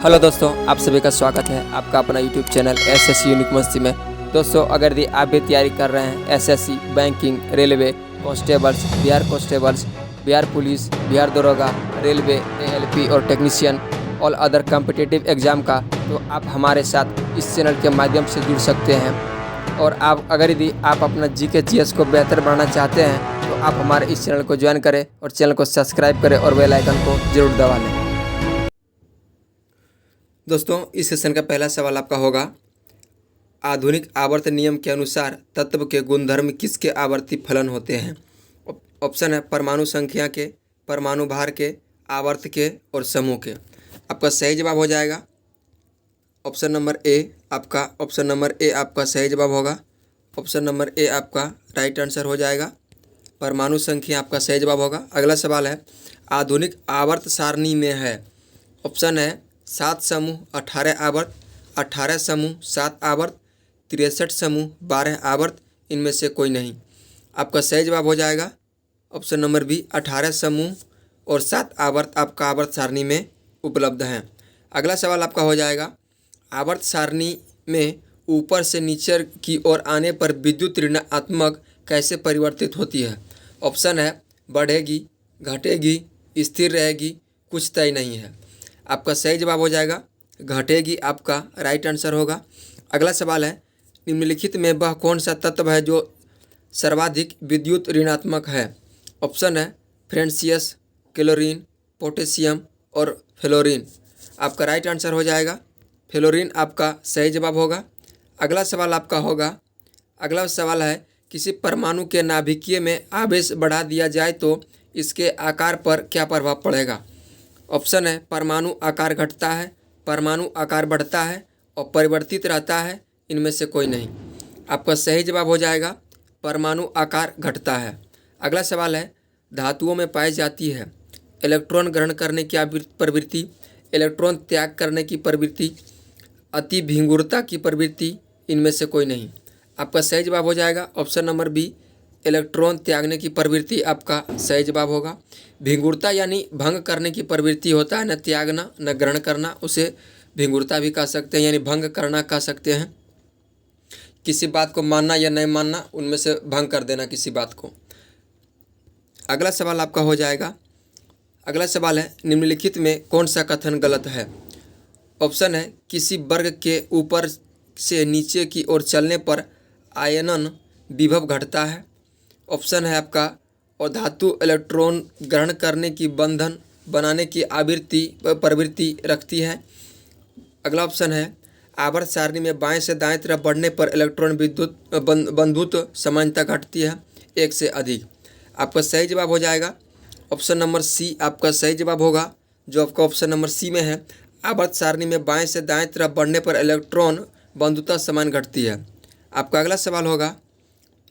Hello दोस्तों, आप सभी का स्वागत है आपका अपना यूट्यूब चैनल एसएससी यूनिक मस्ती में। दोस्तों, अगर यदि आप भी तैयारी कर रहे हैं SSC, banking, railway, constables, Bihar police, Bihar दरोगा, रेलवे, एएलपी और technician all other competitive exam का, तो आप हमारे साथ इस चैनल के माध्यम से जुड़ सकते हैं। और आप अगर यदि आप अपना जीके जीएस को बेहतर बनाना चाहते हैं तो आप हमारे इस चैनल को ज्वाइन करें और चैनल को सब्सक्राइब करें और बेल आइकन को जरूर दबा लें। दोस्तों, इस सेशन का पहला सवाल आपका होगा, आधुनिक आवर्त नियम के अनुसार तत्व के गुणधर्म किसके आवर्ती फलन होते हैं? ऑप्शन है परमाणु संख्या के, परमाणु भार के, आवर्त के और समूह के। आपका सही जवाब हो जाएगा ऑप्शन नंबर ए आपका सही जवाब होगा। ऑप्शन नंबर ए आपका राइट आंसर हो जाएगा। परमाणु संख्या आपका सही जवाब होगा। अगला सवाल है, आधुनिक आवर्त सारणी में है। ऑप्शन है 7 समूह 18 आवर्त, 18 समूह 7 आवर्त, 63 समूह 12 आवर्त, इनमें से कोई नहीं। आपका सही जवाब हो जाएगा ऑप्शन नंबर बी, 18 समूह और 7 आवर्त आपका आवर्त सारणी में उपलब्ध हैं। अगला सवाल आपका हो जाएगा, आवर्त सारणी में ऊपर से नीचे की ओर आने पर विद्युत ऋणात्मक कैसे परिवर्तित होती है? ऑप्शन है बढ़ेगी, घटेगी, स्थिर रहेगी, कुछ तय नहीं है। आपका सही जवाब हो जाएगा घटेगी, आपका राइट आंसर होगा। अगला सवाल है, निम्नलिखित में वह कौन सा तत्व है जो सर्वाधिक विद्युत ऋणात्मक है? ऑप्शन है फ्रेंसियस, क्लोरीन, पोटेशियम और फ्लोरीन। आपका राइट आंसर हो जाएगा फ्लोरीन, आपका सही जवाब होगा। अगला सवाल आपका होगा, अगला सवाल है, किसी परमाणु के नाभिकीय में आवेश बढ़ा दिया जाए तो इसके आकार पर क्या प्रभाव पड़ेगा? ऑप्शन है परमाणु आकार घटता है, परमाणु आकार बढ़ता है और परिवर्तित रहता है, इनमें से कोई नहीं। आपका सही जवाब हो जाएगा परमाणु आकार घटता है। अगला सवाल है, धातुओं में पाई जाती है इलेक्ट्रॉन ग्रहण करने की प्रवृत्ति, इलेक्ट्रॉन त्याग करने की प्रवृत्ति, अति भिंगुरता की प्रवृत्ति, इनमें से कोई नहीं। आपका सही जवाब हो जाएगा ऑप्शन नंबर बी, इलेक्ट्रॉन त्यागने की प्रवृत्ति आपका सही जवाब होगा। भिंगुरता यानी भंग करने की प्रवृत्ति होता है, न त्यागना न ग्रहण करना, उसे भिंगुरता भी कह सकते हैं, यानी भंग करना कह सकते हैं। किसी बात को मानना या नहीं मानना, उनमें से भंग कर देना किसी बात को। अगला सवाल आपका हो जाएगा, अगला सवाल है, निम्नलिखित में कौन सा कथन गलत है? ऑप्शन है किसी वर्ग के ऊपर से नीचे की ओर चलने पर आयनन विभव घटता है। ऑप्शन है आपका, और धातु इलेक्ट्रॉन ग्रहण करने की बंधन बनाने की प्रवृत्ति रखती है। अगला ऑप्शन है, आवर्त सारणी में बाएं से दाएं तरफ बढ़ने पर इलेक्ट्रॉन विद्युत बंधुत्व समानता घटती है एक से अधिक। आपका सही जवाब हो जाएगा ऑप्शन नंबर सी, आपका सही जवाब होगा, जो आपका ऑप्शन नंबर सी में है। आवर्त सारणी में बाएं से दाएं तरफ बढ़ने पर इलेक्ट्रॉन बंधुता समान घटती है। आपका अगला सवाल होगा,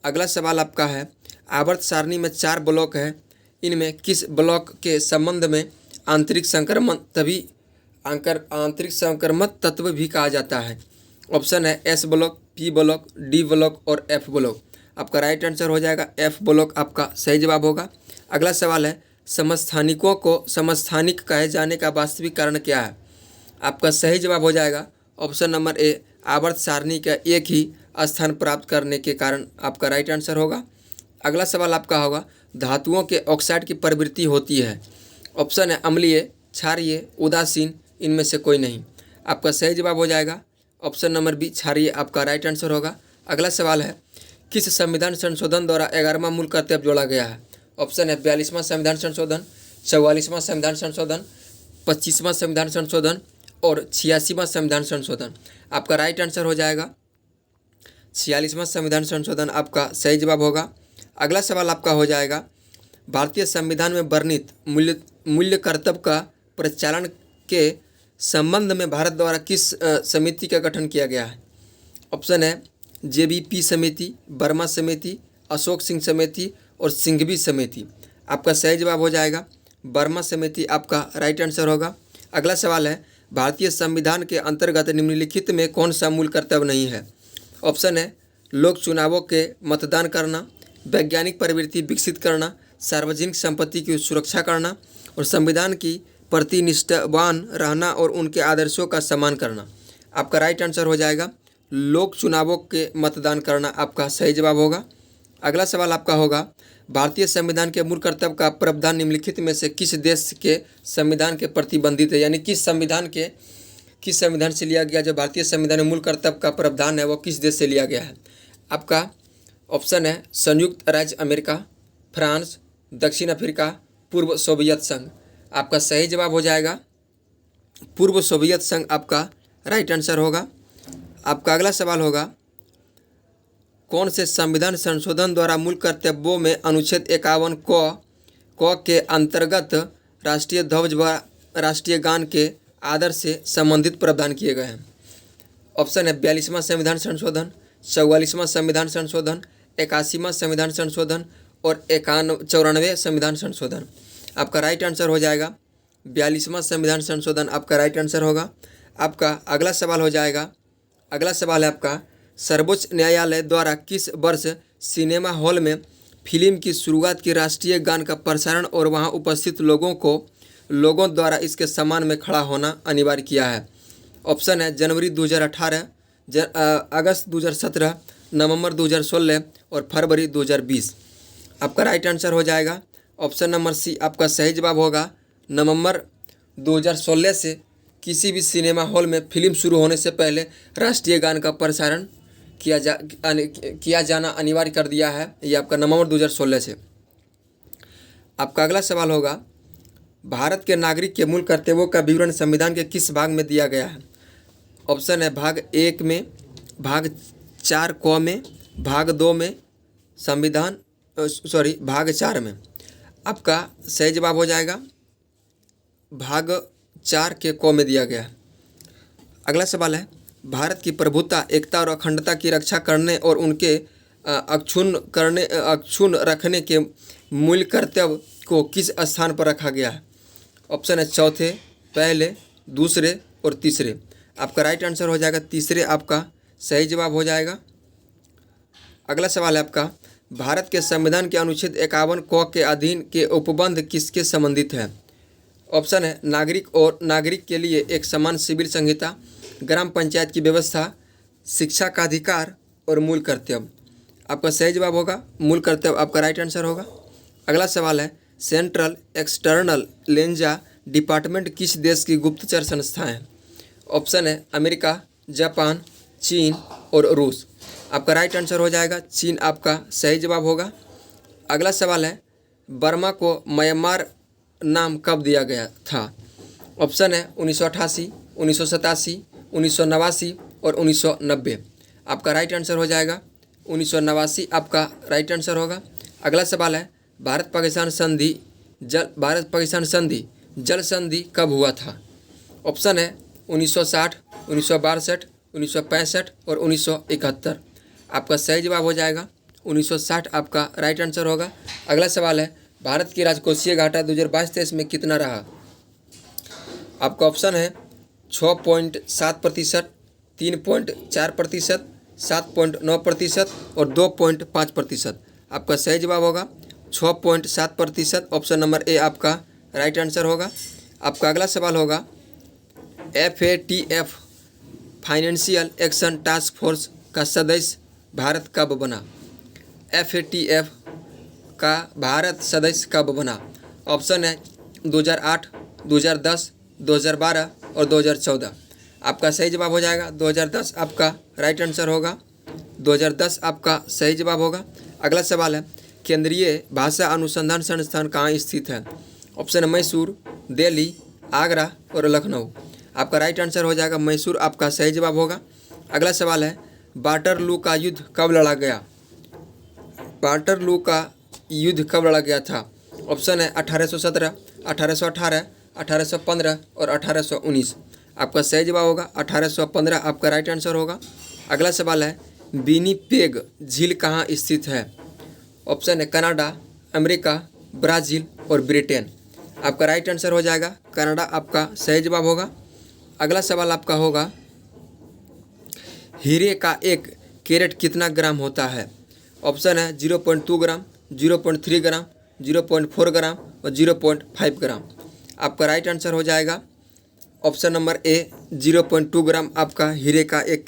अगला सवाल आपका है, आवर्त सारणी में 4 ब्लॉक है, इनमें किस ब्लॉक के संबंध में आंतरिक संक्रमण तत्व भी कहा जाता है? ऑप्शन है S block, P block, D block और एफ ब्लॉक। आपका राइट आंसर हो जाएगा एफ ब्लॉक, आपका सही जवाब होगा। अगला सवाल है, समस्थानिकों को समस्थानिक कहे जाने का वास्तविक कारण क्या है? आपका सही जवाब हो जाएगा ऑप्शन नंबर ए, आवर्त सारणी का एक ही स्थान प्राप्त करने के कारण, आपका राइट आंसर होगा। अगला सवाल आपका होगा, धातुओं के ऑक्साइड की प्रवृत्ति होती है। ऑप्शन है अम्लीय, क्षारीय, उदासीन, इनमें से कोई नहीं। आपका सही जवाब हो जाएगा ऑप्शन नंबर बी, क्षारीय, आपका राइट आंसर होगा। अगला सवाल है, किस संविधान संशोधन द्वारा 11वां मूल कर्तव्य जोड़ा गया है? ऑप्शन है 42वां संविधान संशोधन, 44वां संविधान संशोधन, 25वां संविधान संशोधन और 86वां संविधान संशोधन। आपका राइट आंसर हो जाएगा 46वां संविधान संशोधन, आपका सही जवाब होगा। अगला सवाल आपका हो जाएगा, भारतीय संविधान में वर्णित मूल्य कर्तव्य का प्रचालन के संबंध में भारत द्वारा किस समिति का गठन किया गया है? ऑप्शन है जेबीपी समिति, वर्मा समिति, अशोक सिंह समिति और सिंघवी समिति। आपका सही जवाब हो जाएगा वर्मा समिति, आपका राइट आंसर होगा। अगला सवाल है, भारतीय संविधान के अंतर्गत निम्नलिखित में कौन सा मूल कर्तव्य नहीं है? ऑप्शन है लोक चुनावों के मतदान करना, वैज्ञानिक प्रवृत्ति विकसित करना, सार्वजनिक संपत्ति की सुरक्षा करना और संविधान की प्रति निष्ठावान रहना और उनके आदर्शों का सम्मान करना। आपका राइट आंसर हो जाएगा लोक चुनावों के मतदान करना, आपका सही जवाब होगा। अगला सवाल आपका होगा भारतीय संविधान के मूल कर्तव्य का प्रावधान निम्नलिखित में से किस देश के संविधान के प्रतिबंधित है, यानी किस संविधान से लिया गया। जो भारतीय संविधान में मूल कर्तव्य का प्रावधान है वो किस देश से लिया गया है। आपका ऑप्शन है संयुक्त राज्य अमेरिका, फ्रांस, दक्षिण अफ्रीका, पूर्व सोवियत संघ। आपका सही जवाब हो जाएगा पूर्व सोवियत संघ, आपका राइट आंसर होगा। आपका अगला सवाल होगा कौन से संविधान संशोधन द्वारा मूल कर्तव्यों में अनुच्छेद 51 क के अंतर्गत राष्ट्रीय ध्वज व राष्ट्रीय गान के आदर से संबंधित प्रावधान किए गए हैं। ऑप्शन है 42वां संविधान संशोधन, 44वां संविधान संशोधन, 81वां संविधान संशोधन और 94वें संविधान संशोधन। आपका राइट आंसर हो जाएगा 42वां संविधान संशोधन, आपका राइट आंसर होगा। आपका अगला सवाल हो जाएगा, अगला सवाल है आपका सर्वोच्च न्यायालय द्वारा किस वर्ष सिनेमा हॉल में फिल्म की शुरुआत की राष्ट्रीय गान का प्रसारण और वहां उपस्थित लोगों द्वारा इसके सम्मान में खड़ा होना अनिवार्य किया है। ऑप्शन है जनवरी 2018, अगस्त 2017, नवंबर 2016 और फरवरी 2020। आपका राइट आंसर हो जाएगा ऑप्शन नंबर सी, आपका सही जवाब होगा नवंबर 2016 से किसी भी सिनेमा हॉल में फिल्म शुरू होने से पहले राष्ट्रीय गान का प्रसारण किया जाना अनिवार्य कर दिया है। ये आपका नवंबर 2016 से। आपका अगला सवाल होगा भारत के नागरिक के मूल कर्तव्यों का विवरण संविधान के किस भाग में दिया गया है। ऑप्शन है भाग 1 में, भाग 4 क में, भाग 2 में, भाग 4 में। आपका सही जवाब हो जाएगा भाग 4 के क में दिया गया है। अगला सवाल है भारत की प्रभुता, एकता और अखंडता की रक्षा करने और उनके अक्षुण्ण रखने के मूल कर्तव्य को किस स्थान पर रखा गया है। ऑप्शन है चौथे, पहले, दूसरे और तीसरे। आपका राइट आंसर हो जाएगा तीसरे, आपका सही जवाब हो जाएगा। अगला सवाल है आपका भारत के संविधान के अनुच्छेद 51 क के अधीन के उपबंध किसके संबंधित है। ऑप्शन है नागरिक के लिए एक समान सिविल संहिता, ग्राम पंचायत की व्यवस्था, शिक्षा का अधिकार और मूल कर्तव्य। आपका सही जवाब होगा मूल कर्तव्य, आपका राइट आंसर होगा। अगला सवाल है सेंट्रल एक्सटर्नल लेंजा डिपार्टमेंट किस देश की गुप्तचर संस्था है। ऑप्शन है अमेरिका, जापान, चीन और रूस। आपका राइट आंसर हो जाएगा चीन, आपका सही जवाब होगा। अगला सवाल है बर्मा को म्यांमार नाम कब दिया गया था। ऑप्शन है 1988, 1987, 1989 और 1990। आपका राइट आंसर हो जाएगा 1989, आपका राइट आंसर होगा। अगला सवाल है भारत पाकिस्तान संधि जल संधि कब हुआ था। ऑप्शन है 1960, 1962, 1965 और 1971। आपका सही जवाब हो जाएगा 1960, आपका राइट आंसर होगा। अगला सवाल है भारत की राजकोषीय घाटा 2022-23 में कितना रहा। आपका ऑप्शन है 6.7%, 3.4%, 7.9% और 2.5%। आपका सही जवाब होगा 6.7%, ऑप्शन नंबर ए आपका राइट आंसर होगा। आपका अगला सवाल होगा FATF financial action task force का सदस्य भारत कब बना। FATF का भारत सदस्य कब बना। ऑप्शन है 2008, 2010, 2012 और 2014। आपका सही जवाब हो जाएगा 2010, आपका राइट आंसर होगा। 2010 आपका सही जवाब होगा। अगला सवाल है केंद्रीय भाषा अनुसंधान संस्थान कहाँ स्थित है। ऑप्शन है मैसूर, दिल्ली, आगरा और लखनऊ। आपका राइट आंसर हो जाएगा मैसूर, आपका सही जवाब होगा। अगला सवाल है वाटरलू का युद्ध कब लड़ा गया। वाटरलू का युद्ध कब लड़ा गया था। ऑप्शन है 1817, 1818, 1815 और 1819। आपका सही जवाब होगा 1815, आपका राइट आंसर होगा। अगला सवाल है विनिपेग झील कहाँ स्थित है। ऑप्शन है कनाडा, अमेरिका, ब्राज़ील और ब्रिटेन। आपका राइट आंसर हो जाएगा कनाडा, आपका सही जवाब होगा। अगला सवाल आपका होगा हीरे का 1 कैरेट कितना ग्राम होता है। ऑप्शन है 0.2 ग्राम, 0.3 ग्राम, 0.4 ग्राम और 0.5 ग्राम। आपका राइट आंसर हो जाएगा ऑप्शन नंबर ए 0.2 ग्राम आपका हीरे का 1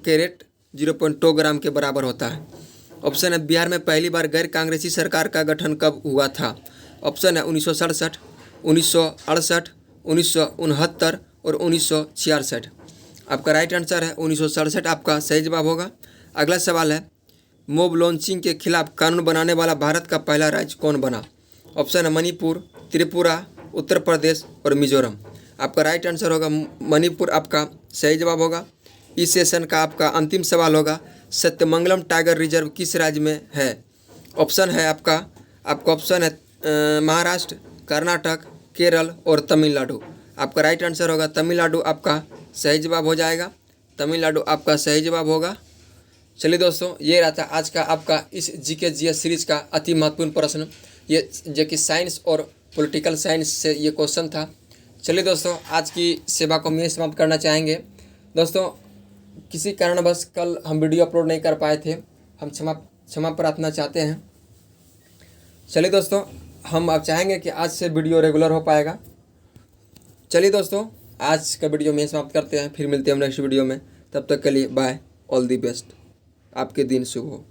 कैरेट 0.2 ग्राम के बराबर होता है। ऑप्शन है बिहार में पहली बार गैर कांग्रेसी सरकार का गठन कब हुआ था। ऑप्शन है 1967, 1968, 1969 और 1966। आपका राइट आंसर है 1967 आपका सही जवाब होगा। अगला सवाल है मोब लॉन्चिंग के खिलाफ कानून बनाने वाला भारत का पहला राज्य कौन बना। ऑप्शन है मणिपुर, त्रिपुरा, उत्तर प्रदेश और मिजोरम। आपका राइट आंसर होगा मणिपुर आपका सही जवाब होगा। इस सेशन का आपका अंतिम सवाल होगा सत्यमंगलम टाइगर रिजर्व किस राज्य में है। ऑप्शन है आपका ऑप्शन है महाराष्ट्र, कर्नाटक, केरल और तमिलनाडु। आपका राइट आंसर होगा तमिलनाडु आपका सही जवाब हो जाएगा। तमिलनाडु आपका सही जवाब होगा। चलिए दोस्तों, ये रहा था आज का आपका इस जीके जीएस सीरीज का अति महत्वपूर्ण प्रश्न, ये जो कि साइंस और पॉलिटिकल साइंस से ये क्वेश्चन था। चलिए दोस्तों, आज की सेवा को हम यही समाप्त करना चाहेंगे। दोस्तों, किसी कारणवश कल हम वीडियो अपलोड नहीं कर पाए थे, हम क्षमा प्रार्थना चाहते हैं। चलिए दोस्तों, हम अब चाहेंगे कि आज से वीडियो रेगुलर हो पाएगा। चलिए दोस्तों, आज का वीडियो में समाप्त करते हैं, फिर मिलते हैं हम नेक्स्ट वीडियो में। तब तक के लिए बाय, ऑल दी बेस्ट, आपके दिन शुभ हो।